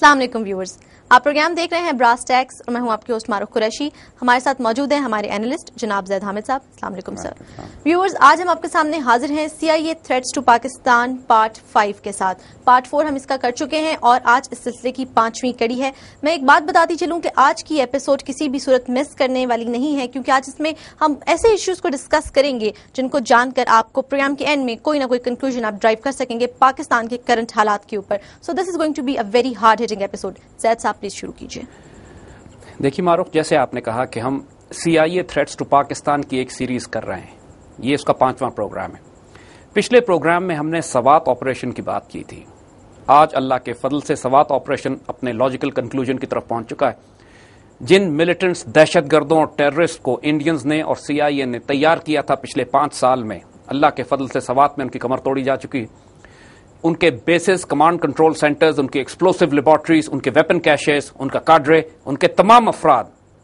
السلام علیکم ویورز، آپ پروگرام دیکھ رہے ہیں براس ٹیکس اور میں ہوں آپ کی ہوسٹ معروف قریشی. ہمارے ساتھ موجود ہیں ہمارے اینالسٹ جناب زید حامد صاحب. السلام علیکم سر. ویورز، آج ہم آپ کے سامنے حاضر ہیں CIA threats to Pakistan part 5 کے ساتھ. پارٹ 4 ہم اس کا کر چکے ہیں اور آج اس سلسلے کی 5ویں کڑی ہے. میں ایک بات بتاتی چلوں کہ آج کی ایپیسوڈ کسی بھی صورت مس کرنے والی نہیں ہے، کیونکہ آج اس میں ہم ایسے ایشوز کو ڈسکس کریں گے جن کو جان کر آپ کو پروگرام کے اینڈ میں کوئی نہ کوئی کنکلوژن آپ ڈرائیو کر سکیں گے پاکستان کے کرنٹ حالات کے اوپر. So this is going to be a very hard hitting episode. Zaid صاحب پلیز شروع کیجیے. دیکھیے معروف، جیسے آپ نے کہا کہ ہم CIA تھریٹس ٹو پاکستان کی ایک سیریز کر رہے ہیں. یہ اس کا 5واں پروگرام ہے. پچھلے پروگرام میں ہم نے سوات آپریشن کی بات کی تھی. آج اللہ کے فضل سے سوات آپریشن اپنے لاجیکل کنکلوژن کی طرف پہنچ چکا ہے. جن ملیٹنٹس، دہشت گردوں اور ٹیررسٹ کو انڈینز نے اور CIA نے تیار کیا تھا پچھلے 5 سال میں، اللہ کے فضل سے سوات میں ان کی کمر توڑی جا چکی. ان کے بیسز، کمانڈ کنٹرول سینٹرز، ان کے ایکسپلوسو لیبارٹریز، ان کے ویپن کیشز، ان کا کاڈرے، ان کے تمام افراد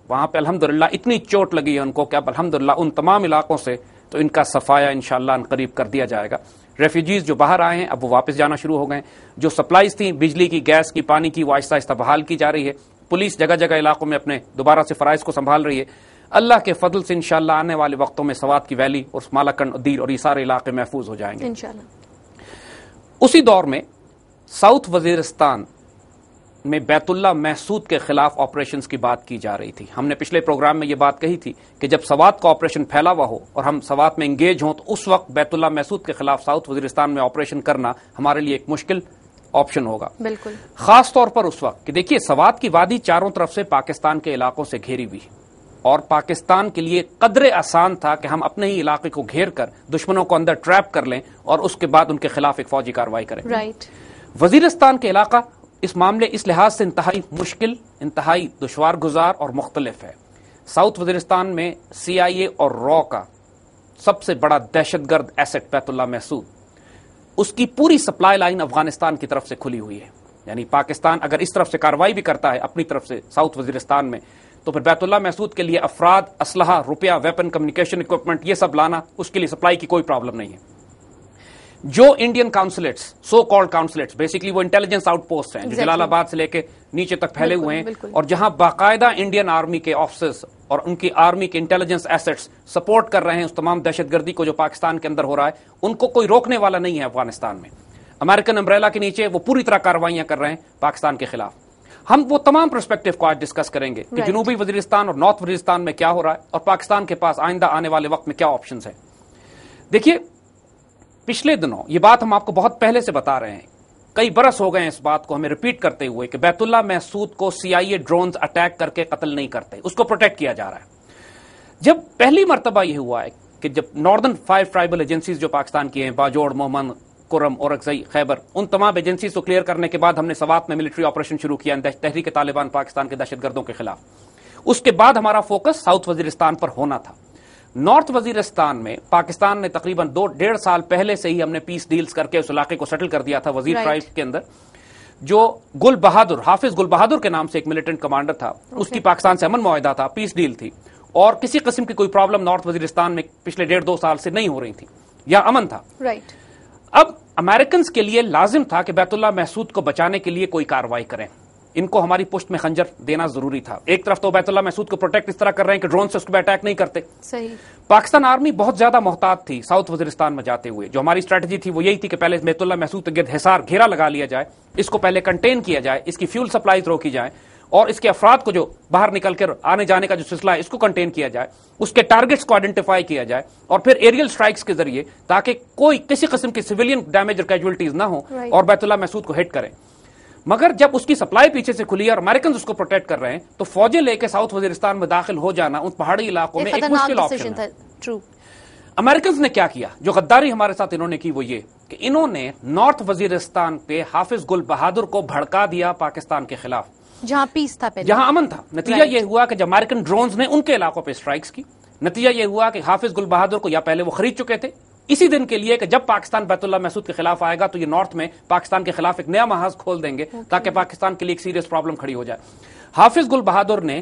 وہاں پہ الحمدللہ اتنی چوٹ لگی ہے ان کو کہ اب الحمدللہ ان تمام علاقوں سے تو ان کا صفایا انشاءاللہ ان قریب کر دیا جائے گا. ریفیوجیز جو باہر آئے ہیں اب وہ واپس جانا شروع ہو گئے. جو سپلائیز تھیں بجلی کی، گیس کی، پانی کی، وہ آہستہ آہستہ بحال کی جا رہی ہے. پولیس جگہ جگہ علاقوں میں اپنے دوبارہ سے فرائض کو سنبھال رہی ہے. اللہ کے فضل سے انشاءاللہ آنے والے وقتوں میں سوات کی ویلی اور مالاکنڈ، دیر اور یہ سارے علاقے محفوظ ہو جائیں گے انشاءاللہ. اسی دور میں ساؤتھ وزیرستان میں بیت اللہ محسود کے خلاف آپریشنز کی بات کی جا رہی تھی. ہم نے پچھلے پروگرام میں یہ بات کہی تھی کہ جب سوات کا آپریشن پھیلا ہوا ہو اور ہم سوات میں انگیج ہوں تو اس وقت بیت اللہ محسود کے خلاف ساؤتھ وزیرستان میں آپریشن کرنا ہمارے لیے ایک مشکل آپشن ہوگا. بالکل. خاص طور پر اس وقت کہ دیکھیے سوات کی وادی چاروں طرف سے پاکستان کے علاقوں سے گھیری ہوئی اور پاکستان کے لیے قدرے آسان تھا کہ ہم اپنے ہی علاقے کو گھیر کر دشمنوں کو اندر ٹریپ کر لیں اور اس کے بعد ان کے خلاف ایک فوجی کارروائی کریں. رائٹ. وزیرستان کے علاقہ اس معاملے اس لحاظ سے انتہائی مشکل، انتہائی دشوار گزار اور مختلف ہے. ساؤتھ وزیرستان میں CIA اور را کا سب سے بڑا دہشت گرد ایسٹ بیت اللہ محسود، اس کی پوری سپلائی لائن افغانستان کی طرف سے کھلی ہوئی ہے. یعنی پاکستان اگر اس طرف سے کارروائی بھی کرتا ہے اپنی طرف سے ساؤتھ وزیرستان میں تو پھر بیت اللہ محسود کے لیے افراد، اسلحہ، روپیہ، ویپن، کمیونیکیشن اکوپمنٹ یہ سب لانا، اس کے لیے سپلائی کی کوئی پرابلم نہیں ہے. جو انڈین کاؤنسلیٹس، سو کالڈ کاؤنسلیٹس، بیسیکلی وہ انٹیلیجنس آؤٹ پوسٹ ہیں جو جلال آباد سے لے کے نیچے تک پھیلے ہوئے ہیں اور جہاں باقاعدہ انڈین آرمی کے آفیسرز اور ان کی آرمی کے انٹیلیجنس ایسٹس سپورٹ کر رہے ہیں اس تمام دہشت گردی کو جو پاکستان کے اندر ہو رہا ہے. ان کو کوئی روکنے والا نہیں ہے افغانستان میں. امریکن امبریلا کے نیچے وہ پوری طرح کارروائیاں کر رہے ہیں پاکستان کے خلاف. ہم وہ تمام پرسپیکٹو کو آج ڈسکس کریں گے کہ جنوبی وزیرستان اور نارتھ وزیرستان میں کیا ہو رہا ہے اور پاکستان کے پاس آئندہ آنے والے وقت میں کیا آپشنز ہیں. دیکھیے پچھلے دنوں یہ بات ہم آپ کو بہت پہلے سے بتا رہے ہیں، کئی برس ہو گئے ہیں اس بات کو ہمیں ریپیٹ کرتے ہوئے کہ بیت اللہ محسود کو CIA ڈرونز اٹیک کر کے قتل نہیں کرتے، اس کو پروٹیکٹ کیا جا رہا ہے. جب پہلی مرتبہ یہ ہوا ہے کہ جب ناردرن 5 ٹرائبل ایجنسیز جو پاکستان کی ہیں، باجوڑ، مومن، کرم، اورکزئی، خیبر، ان تمام ایجنسیز کو کلیئر کرنے کے بعد ہم نے سوات میں ملٹری آپریشن شروع کیا تحریک طالبان پاکستان کے دہشت گردوں کے خلاف. اس کے بعد ہمارا فوکس ساؤتھ وزیرستان پر ہونا تھا. نارتھ وزیرستان میں پاکستان نے تقریباً 2-1.5 سال پہلے سے ہی ہم نے پیس ڈیلز کر کے اس علاقے کو سیٹل کر دیا تھا. وزیر ٹرائب کے اندر جو گل بہادر، حافظ گل بہادر کے نام سے ایک ملیٹنٹ کمانڈر تھا، اس کی پاکستان سے امن معاہدہ تھا، پیس ڈیل تھی اور کسی قسم کی کوئی پرابلم نارتھ وزیرستان میں پچھلے 1.5-2 سال سے نہیں ہو رہی تھی یا امن تھا. رائٹ. اب امریکنز کے لیے لازم تھا کہ بیت اللہ محسود کو بچانے کے لیے کوئی کارروائی کریں. ان کو ہماری پشت میں خنجر دینا ضروری تھا. ایک طرف تو بیت اللہ محسود کو پروٹیکٹ اس طرح کر رہے ہیں کہ ڈرون سے اس کو اٹیک نہیں کرتے. صحیح. پاکستان آرمی بہت زیادہ محتاط تھی ساؤتھ وزیرستان میں جاتے ہوئے. جو ہماری اسٹریٹجی تھی وہ یہی تھی کہ پہلے بیت اللہ محسود کے گرد حصار، گھیرا لگا لیا جائے، اس کو پہلے کنٹین کیا جائے، اس کی فیول سپلائیز روکی جائیں اور اس کے افراد کو جو باہر نکل کر آنے جانے کا جو سلسلہ ہے اس کو کنٹین کیا جائے، اس کے ٹارگٹس کو آئیڈینٹیفائی کیا جائے اور پھر ایریل سٹرائکس کے ذریعے تاکہ کوئی کسی قسم کی سویلین ڈیمیج اور کیجولٹیز نہ ہوں اور بیت اللہ محسود کو ہٹ کریں. مگر جب اس کی سپلائی پیچھے سے کھلی اور امریکنز اس کو پروٹیکٹ کر رہے ہیں تو فوجیں لے کے ساؤتھ وزیرستان میں داخل ہو جانا ان پہاڑی علاقوں میں ایک مشکل آپشن ہے. امریکنز نے کیا کیا، جو غداری ہمارے ساتھ انہوں نے کی وہ یہ کہ انہوں نے نارتھ وزیرستان پہ حافظ گل بہادر کو بھڑکا دیا پاکستان کے خلاف، جہاں پیس تھا، پہلے جہاں امن تھا. نتیجہ یہ ہوا کہ جب امریکن ڈرونز نے ان کے علاقوں پہ اسٹرائکس کی، نتیجہ یہ ہوا کہ حافظ گل بہادر کو یا پہلے وہ خرید چکے تھے اسی دن کے لیے کہ جب پاکستان بیت اللہ محسود کے خلاف آئے گا تو یہ نارتھ میں پاکستان کے خلاف ایک نیا محاذ کھول دیں گے تاکہ پاکستان کے لیے ایک سیریس پرابلم کھڑی ہو جائے. حافظ گل بہادر نے